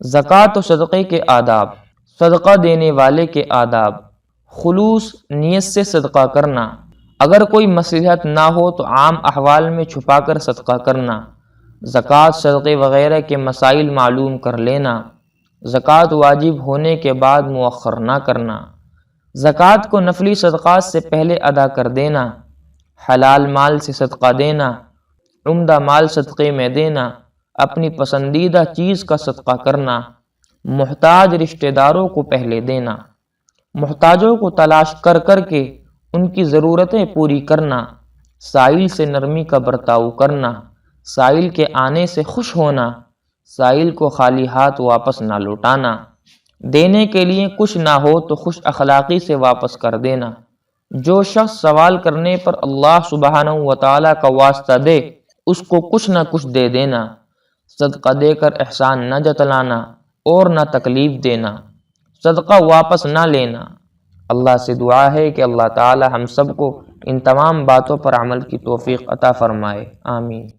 زکوٰۃ و صدقے کے آداب۔ صدقہ دینے والے کے آداب: خلوص نیت سے صدقہ کرنا، اگر کوئی مصلحت نہ ہو تو عام احوال میں چھپا کر صدقہ کرنا، زکوٰۃ صدقے وغیرہ کے مسائل معلوم کر لینا، زکوٰۃ واجب ہونے کے بعد مؤخر نہ کرنا، زکوٰۃ کو نفلی صدقات سے پہلے ادا کر دینا، حلال مال سے صدقہ دینا، عمدہ مال صدقے میں دینا، اپنی پسندیدہ چیز کا صدقہ کرنا، محتاج رشتہ داروں کو پہلے دینا، محتاجوں کو تلاش کر کر کے ان کی ضرورتیں پوری کرنا، سائل سے نرمی کا برتاؤ کرنا، سائل کے آنے سے خوش ہونا، سائل کو خالی ہاتھ واپس نہ لوٹانا، دینے کے لیے کچھ نہ ہو تو خوش اخلاقی سے واپس کر دینا، جو شخص سوال کرنے پر اللہ سبحانہ و تعالیٰ کا واسطہ دے اس کو کچھ نہ کچھ دے دینا، صدقہ دے کر احسان نہ جتلانا اور نہ تکلیف دینا، صدقہ واپس نہ لینا۔ اللہ سے دعا ہے کہ اللہ تعالی ہم سب کو ان تمام باتوں پر عمل کی توفیق عطا فرمائے، آمین۔